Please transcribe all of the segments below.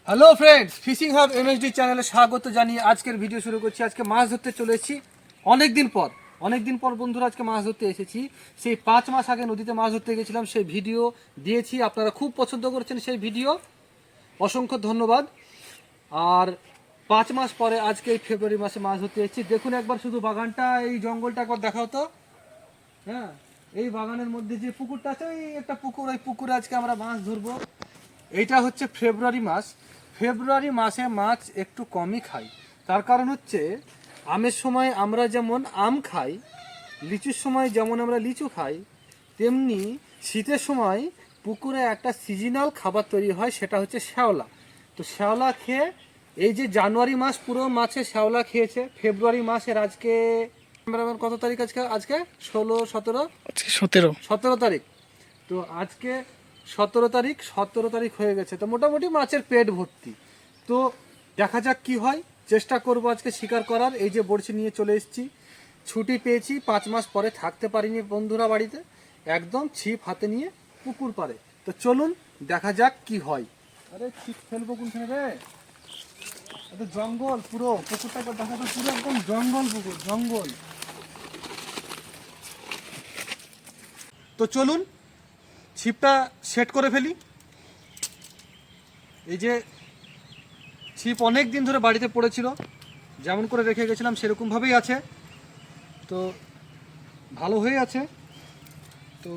Hello friends, fishing hub MSD চ্যানেলে স্বাগত জানিয়ে আজকের ভিডিও শুরু করছি। আজকে মাছ ধরতে চলে এসেছি অনেকদিন পর বন্ধুরা আজকে মাছ ধরতে এসেছি। সেই 5 মাস আগে নদীতে মাছ ধরতে গেছিলাম, সেই ভিডিও দিয়েছি, আপনারা খুব পছন্দ করেছেন সেই ভিডিও, অসংখ্য ধন্যবাদ। আর 5 মাস পরে আজকে এই ফেব্রুয়ারি মাসে মাছ ধরতে এসেছি। দেখুন একবার শুধু বাগানটা, এই জঙ্গলটা একবার দেখাও তো। হ্যাঁ, এই বাগানের মধ্যে যে পুকুরটা আছে, ওই একটা পুকুর, ওই পুকুরে আজকে আমরা মাছ ধরবো। এইটা হচ্ছে ফেব্রুয়ারি মাস। ফেব্রুয়ারি মাসে মাছ একটু কমই খাই, তার কারণ হচ্ছে আমের সময় আমরা যেমন আম খাই, লিচুর সময় যেমন আমরা লিচু খাই, তেমনি শীতের সময় পুকুরে একটা সিজনাল খাবার তৈরি হয়, সেটা হচ্ছে শ্যাওলা। তো শ্যাওলা খেয়ে এই যে জানুয়ারি মাস পুরো মাছে শ্যাওলা খেয়েছে। ফেব্রুয়ারি মাসের আজকে কত তারিখ? আজকে 17 তারিখ। তো আজকে 17 তারিখ হয়ে গেছে। তো মোটামুটি মাছের পেট ভর্তি। তো দেখা যাক কি হয়, চেষ্টা করব আজকে শিকার করার। এই যে বড়শি নিয়ে চলে এসেছি, ছুটি পেয়েছি, 5 মাস পরে থাকতে পারিনি বন্ধুরা বাড়িতে, একদম ছিপ হাতে নিয়ে পুকুর পাড়ে। তো চলুন দেখা যাক কি হয়। আরে ছিপ ফেলবো কোনখানে রে? এটা জঙ্গল, পুরো পুকুরটা দেখা যায় পুরো একদম জঙ্গল, পুকুর জঙ্গল। তো চলুন ছিপটা সেট করে ফেলি। এই যে ছিপ অনেক দিন ধরে বাড়িতে পড়েছিল, যেমন করে রেখে গেছিলাম সেরকমভাবেই আছে, তো ভালো হয়ে আছে। তো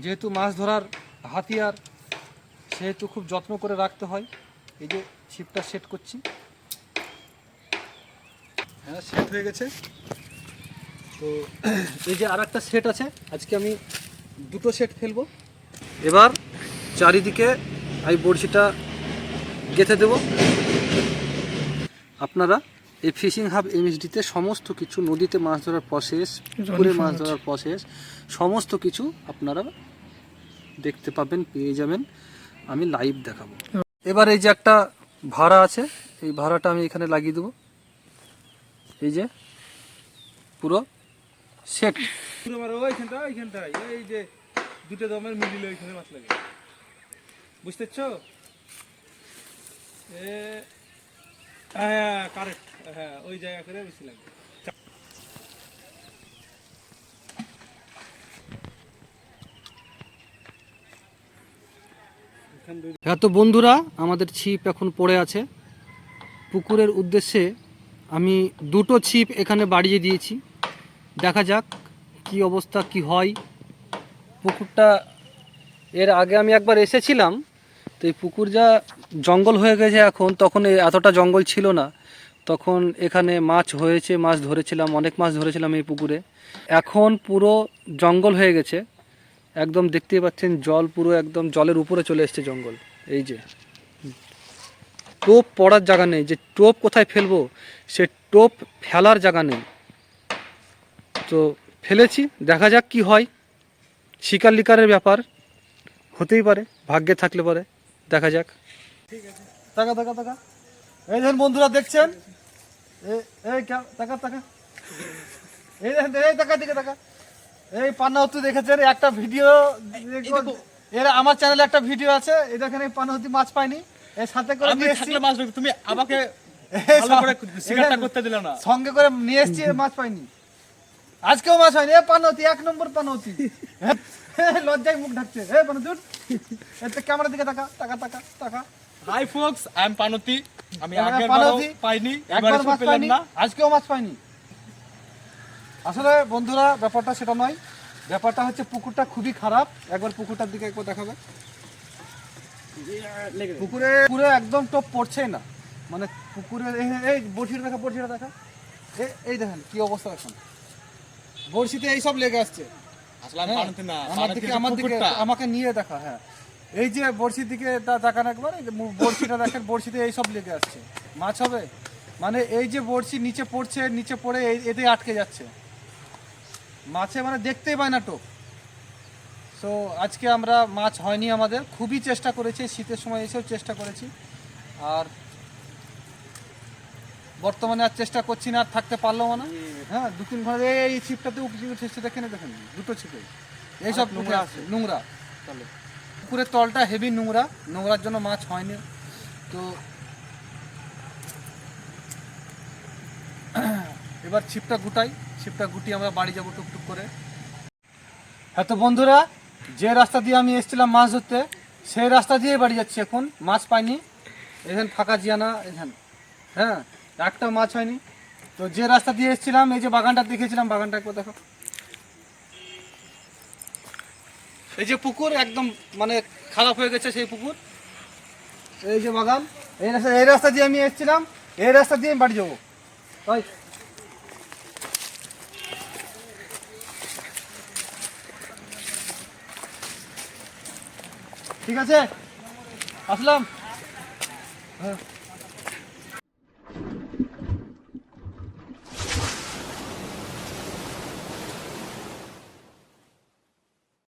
যেহেতু মাছ ধরার হাতিয়ার, সেহেতু খুব যত্ন করে রাখতে হয়। এই যে ছিপটা সেট করছি, হ্যাঁ সেট হয়ে গেছে। তো এই যে আর একটা সেট আছে, আজকে আমি 2টো সেট ফেলবো। এবার চারিদিকে এই বড়শিটা গেঁথে দেব। আপনারা এই ফিশিং হাব এমএসডিতে সমস্ত কিছু, নদীতে মাছ ধরার প্রসেস, পুকুরে মাছ ধরার প্রসেস, সমস্ত কিছু আপনারা দেখতে পাবেন, পেয়ে যাবেন। আমি লাইভ দেখাবো। এবার এই যে একটা ভাড়া আছে, এই ভাড়াটা আমি এখানে লাগিয়ে দেবো। এই যে পুরো সেট, ওইখানটায় এই যে দুটো দমের মিলিলে ওইখানে মাছ লাগে, বুঝতে পারছো? হ্যাঁ কারেক্ট, হ্যাঁ ওই জায়গা করে বেশি লাগবে। হ্যাঁ, তো বন্ধুরা আমাদের ছিপ এখন পড়ে আছে। পুকুরের উদ্দেশ্যে আমি 2টো ছিপ এখানে বাড়িয়ে দিয়েছি। দেখা যাক কি অবস্থা, কি হয়। পুকুরটা এর আগে আমি একবার এসেছিলাম, তো এই পুকুর যা জঙ্গল হয়ে গেছে এখন, তখন এতটা জঙ্গল ছিল না। তখন এখানে মাছ হয়েছে, মাছ ধরেছিলাম, অনেক মাছ ধরেছিলাম এই পুকুরে। এখন পুরো জঙ্গল হয়ে গেছে, একদম দেখতেই পাচ্ছেন জল পুরো একদম জলের উপরে চলে এসছে জঙ্গল। এই যে টোপ পড়ার জায়গা নেই, যে টোপ কোথায় ফেলবো সে টোপ ফেলার জায়গা নেই। তো ফেলেছি, দেখা যাক কি হয়। শিকার লিকারের ব্যাপার, হতেই পারে, ভাগ্যে থাকলে পারে, দেখা যাক। ঠিক আছে, টাকা টাকা টাকা। এই দেখেন বন্ধুরা, দেখছেন? এই টাকা টাকা, এই দেখেন, এই টাকা দিকে টাকা। এই পান্নাহতি দেখেছেন একটা ভিডিও, এর আমার চ্যানেলে একটা ভিডিও আছে। এই দেখেন এই পান্নাহতি মাছ পাইনি, এর সাথে করে নিয়ে এসেছি মাছ। তুমি আমাকে ভালো করে শিকারটা করতে দিলে না, সঙ্গে করে নিয়ে এসেছি, মাছ পাইনি। আজকেও মাছ হয়নি। এ পান্নাহতি 1 নম্বর পান্নাহতি, লজ্জায় মুখ ঢাকছে। এ পান্নাহতি এতে ক্যামেরার দিকে টাকা টাকা টাকা টাকা। Hi folks, I am Panti. আমি আগেরবারও পাইনি, একবার মাছ পাইনি, আজকেও মাছ পাইনি। আসলে বন্ধুরা ব্যাপারটা সেটা নয়, ব্যাপারটা হচ্ছে পুকুরটা খুবই খারাপ। একবার পুকুরটার দিকে একবার দেখাবে। পুকুরে পুকুরে একদম টোপ পড়ছেই না, মানে পুকুরে এই বড়শিটা দেখা, বড়শিটা দেখা, এই দেখেন কি অবস্থা। এখন বড়শিতে এই সব লেগে আসছে। আমাকে নিয়ে দেখা, হ্যাঁ এই যে বড়শির দিকে দেখান একবার, বড়শিটা দেখেন, বড়শিতে এই সব লেগে আসছে। মাছ হবে মানে এই যে বড়শি নিচে পড়ছে, নিচে পড়ে এতে আটকে যাচ্ছে মাছে, মানে দেখতেই পায় না টোপ। সো আজকে আমরা মাছ হয়নি আমাদের, খুবই চেষ্টা করেছি, শীতের সময় এসেও চেষ্টা করেছি, আর বর্তমানে আর চেষ্টা করছি না, আর থাকতে পারলো না। হ্যাঁ 2-3 ঘন্টা এই ছিপটাতে উপযোগী চেষ্টা দেখেন, 2টো ছিপে এইসব নোংরা আছে, নোংরা। তাহলে পুকুরের তলটা হেভি নোংরা, নোংরার জন্য মাছ হয়নি। তো এবার ছিপটা গুটিয়ে আমরা বাড়ি যাবো টুকটুক করে। হ্যাঁ তো বন্ধুরা, যে রাস্তা দিয়ে আমি এসেছিলাম মাছ ধরতে, সেই রাস্তা দিয়ে বাড়ি যাচ্ছি এখন। মাছ পাইনি, এখানে ফাঁকা জিয়ানা এখানে, হ্যাঁ একটা মাছ হয়নি। তো যে রাস্তা দিয়ে এসেছিলাম, এই যে বাগানটা দেখেছিলাম, বাগানটা একবার দেখো। এই যে পুকুর একদম মানে খারাপ হয়ে গেছে সেই পুকুর, এই যে বাগান, এই রাস্তা দিয়ে আমি এসেছিলাম, এই রাস্তা দিয়ে আমি বাড়ি যাবো। তাই ঠিক আছে, আসলাম। হ্যাঁ।